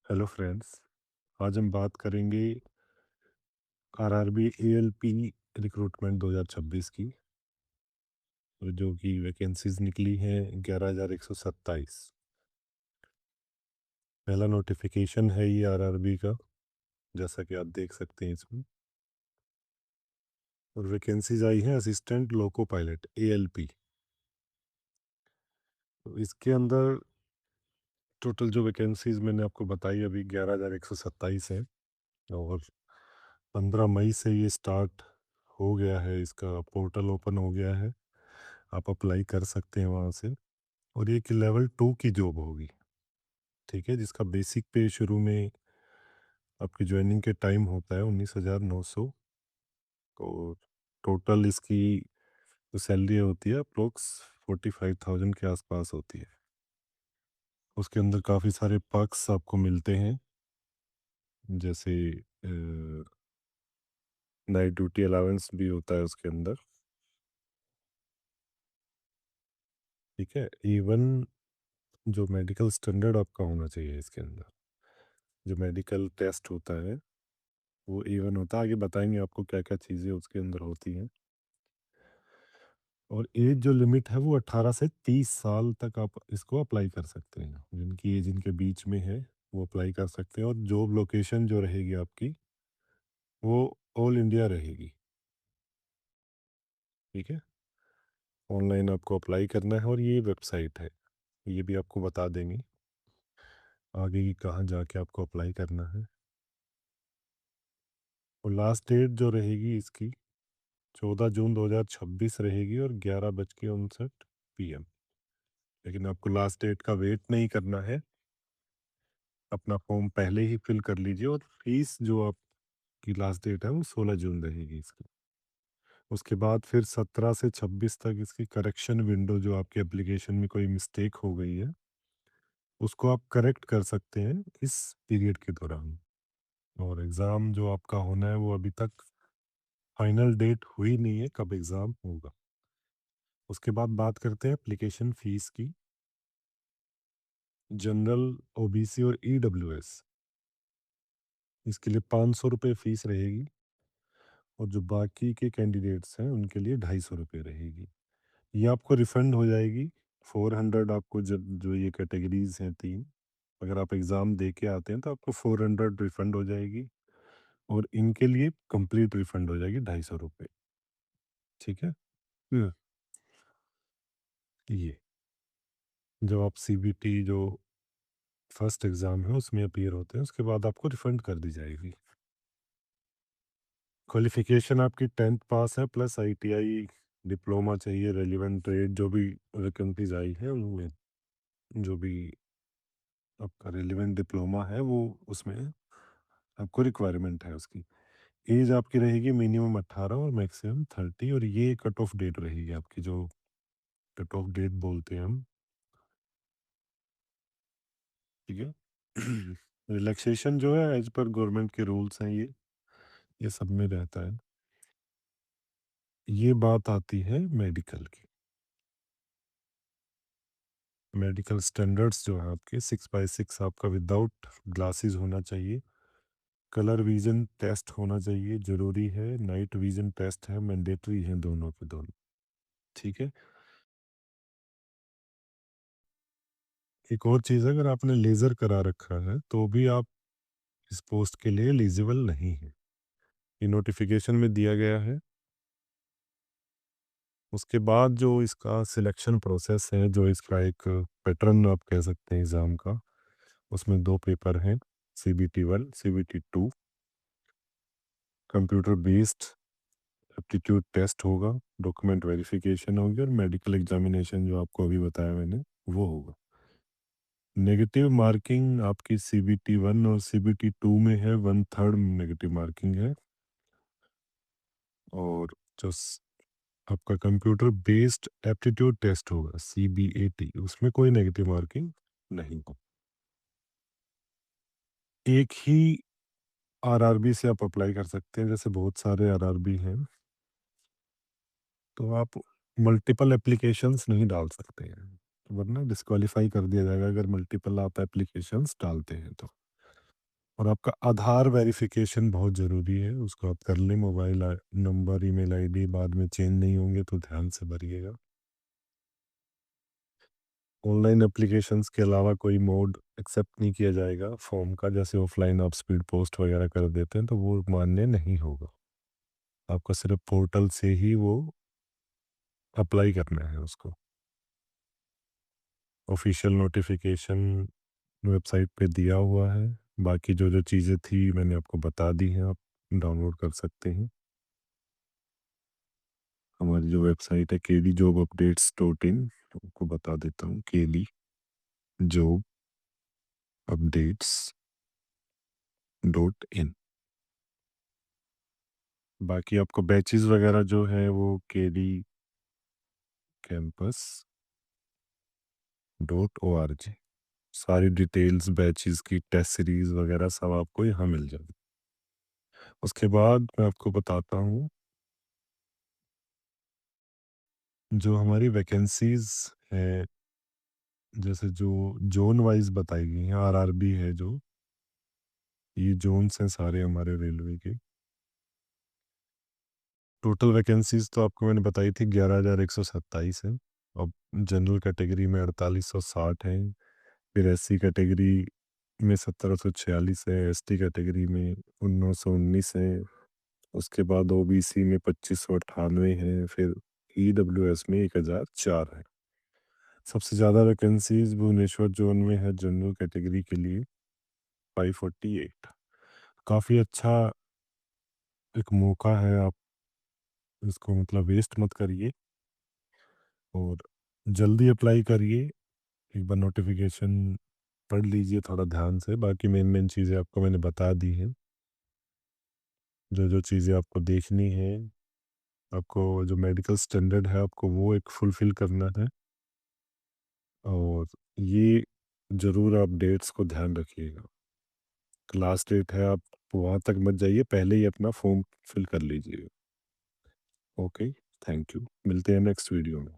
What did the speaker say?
Hello friends. आज हम बात करेंगे आरआरबी एएलपी रिक्रूटमेंट 2026 की, और जो कि वैकेंसीज निकली हैं 11,127। पहला नोटिफिकेशन है ये आरआरबी का, जैसा कि आप देख सकते हैं इसमें। और वैकेंसीज आई हैं असिस्टेंट लोको पायलट एएलपी। तो इसके अंदर टोटल जो वैकेंसीज मैंने आपको बताई अभी 11,127 है। और 15 मई से ये स्टार्ट हो गया है, इसका पोर्टल ओपन हो गया है। आप अप्लाई कर सकते हैं वहाँ से। और ये एक लेवल 2 की जॉब होगी, ठीक है, जिसका बेसिक पे शुरू में आपकी ज्वाइनिंग के टाइम होता है 19,900। और टोटल इसकी जो सैलरी होती है अप्रोक्स 45,000 के आसपास होती है। उसके अंदर काफ़ी सारे पर्क्स आपको मिलते हैं, जैसे नाइट ड्यूटी अलाउंस भी होता है उसके अंदर, ठीक है। इवन जो मेडिकल स्टैंडर्ड आपका होना चाहिए इसके अंदर, जो मेडिकल टेस्ट होता है वो इवन होता है। आगे बताएंगे आपको क्या क्या चीज़ें उसके अंदर होती हैं। और एज जो लिमिट है वो 18 से 30 साल तक आप इसको अप्लाई कर सकते हैं। जिनकी एज इनके बीच में है वो अप्लाई कर सकते हैं। और जॉब लोकेशन जो रहेगी आपकी वो ऑल इंडिया रहेगी, ठीक है। ऑनलाइन आपको अप्लाई करना है और ये वेबसाइट है, ये भी आपको बता देंगे आगे की कहाँ जाके आपको अप्लाई करना है। और लास्ट डेट जो रहेगी इसकी 14 जून 2026 रहेगी, और 11:59 PM। लेकिन आपको लास्ट डेट का वेट नहीं करना है, अपना फॉर्म पहले ही फिल कर लीजिए। और फीस जो आपकी लास्ट डेट है वो 16 जून रहेगी इसकी। उसके बाद फिर 17 से 26 तक इसकी करेक्शन विंडो, जो आपके एप्लीकेशन में कोई मिस्टेक हो गई है उसको आप करेक्ट कर सकते हैं इस पीरियड के दौरान। और एग्ज़ाम जो आपका होना है वो अभी तक फाइनल डेट हुई नहीं है कब एग्ज़ाम होगा। उसके बाद बात करते हैं एप्लीकेशन फ़ीस की। जनरल, ओबीसी और ईडब्ल्यूएस, इसके लिए 500 रुपये फ़ीस रहेगी। और जो बाकी के कैंडिडेट्स हैं उनके लिए 250 रुपये रहेगी। ये आपको रिफ़ंड हो जाएगी। 400 आपको, जब जो ये कैटेगरीज़ हैं 3, अगर आप एग्ज़ाम दे के आते हैं तो आपको 400 रिफ़ंड हो जाएगी। और इनके लिए कंप्लीट रिफ़ंड हो जाएगी 250 रुपये, ठीक है। ये जब आप सीबीटी जो फर्स्ट एग्ज़ाम है उसमें अपीयर होते हैं उसके बाद आपको रिफ़ंड कर दी जाएगी। क्वालिफ़िकेशन आपकी 10th पास है प्लस आईटीआई डिप्लोमा चाहिए। रेलिवेंट ट्रेड जो भी वैकेंसीज़ आई हैं उनमें जो भी आपका रेलिवेंट डिप्लोमा है वो उसमें आपको रिक्वायरमेंट है उसकी। एज आपकी रहेगी मिनिमम 18 और मैक्सिमम 30। और ये कट ऑफ डेट रहेगी आपकी, जो कट ऑफ डेट बोलते हैं हम, ठीक है। रिलैक्सेशन जो है एज पर गवर्नमेंट के रूल्स हैं, ये सब में रहता है। ये बात आती है मेडिकल की। मेडिकल स्टैंडर्ड्स जो है आपके 6x6 आपका विदाउट ग्लासेस होना चाहिए। कलर विजन टेस्ट होना चाहिए, ज़रूरी है। नाइट विजन टेस्ट है, मैंडेटरी है दोनों के दोनों, ठीक है। एक और चीज़, अगर आपने लेज़र करा रखा है तो भी आप इस पोस्ट के लिए एलिजिबल नहीं है। ये नोटिफिकेशन में दिया गया है। उसके बाद जो इसका सिलेक्शन प्रोसेस है, जो इसका एक पैटर्न आप कह सकते हैं एग्ज़ाम का, उसमें 2 पेपर हैं, CBT 1, CBT 2। Computer based aptitude test होगा, डॉक्यूमेंट वेरिफिकेशन होगी, और मेडिकल एग्जामिनेशन जो आपको अभी बताया मैंने वो होगा। नेगेटिव मार्किंग आपकी CBT 1 और CBT 2 में है, 1/3 नेगेटिव मार्किंग है। और जो आपका कंप्यूटर बेस्ड एप्टीट्यूड टेस्ट होगा CBAT, उसमें कोई नेगेटिव मार्किंग नहीं हो। एक ही आरआरबी से आप अप्लाई कर सकते हैं, जैसे बहुत सारे आरआरबी हैं तो आप मल्टीपल एप्लीकेशंस नहीं डाल सकते हैं, वरना डिस्क्वालीफाई कर दिया जाएगा अगर मल्टीपल आप एप्लीकेशंस डालते हैं तो। और आपका आधार वेरिफिकेशन बहुत ज़रूरी है, उसको आप कर लें। मोबाइल नंबर, ईमेल आईडी बाद में चेंज नहीं होंगे तो ध्यान से भरिएगा। ऑनलाइन एप्लीकेशंस के अलावा कोई मोड एक्सेप्ट नहीं किया जाएगा फॉर्म का, जैसे ऑफलाइन आप स्पीड पोस्ट वगैरह कर देते हैं तो वो मान्य नहीं होगा। आपको सिर्फ पोर्टल से ही वो अप्लाई करना है उसको। ऑफिशियल नोटिफिकेशन वेबसाइट पे दिया हुआ है। बाकी जो जो चीज़ें थी मैंने आपको बता दी हैं, आप डाउनलोड कर सकते हैं। हमारी जो वेबसाइट है केली जॉब अपडेट्स डॉट इन, आपको बता देता हूँ, केली जॉब अपडेट्स डॉट इन। बाकी आपको बैचेस वगैरह जो है वो Kelly campus dot O R G, सारी डिटेल्स बैचेस की, टेस्ट सीरीज वगैरह सब आपको यहाँ मिल जाएगी। उसके बाद मैं आपको बताता हूँ जो हमारी वैकेंसीज है, जैसे जो जोन वाइज बताई गई हैं। आरआरबी है जो, ये जोन्स हैं सारे हमारे रेलवे के। टोटल वैकेंसीज तो आपको मैंने बताई थी 11,127 है। अब जनरल कैटेगरी में 4,860 है, फिर एससी कैटेगरी में 1,746 है, एसटी कैटेगरी में 1,919 है, उसके बाद ओबीसी में 2,598 है, फिर ईडब्ल्यूएस में 1,004 है। सबसे ज़्यादा वैकेंसीज भुवनेश्वर जोन में है जनरल कैटेगरी के लिए, 548। काफ़ी अच्छा एक मौका है, आप इसको मतलब वेस्ट मत करिए और जल्दी अप्लाई करिए। एक बार नोटिफिकेशन पढ़ लीजिए थोड़ा ध्यान से। बाकी मेन मेन चीज़ें आपको मैंने बता दी हैं। जो जो चीज़ें आपको देखनी है, आपको जो मेडिकल स्टैंडर्ड है आपको वो एक फुलफ़िल करना है। और ये ज़रूर आप डेट्स को ध्यान रखिएगा। लास्ट डेट है, आप वहाँ तक मत जाइए, पहले ही अपना फॉर्म फिल कर लीजिए। Okay, thank you. मिलते हैं नेक्स्ट वीडियो में।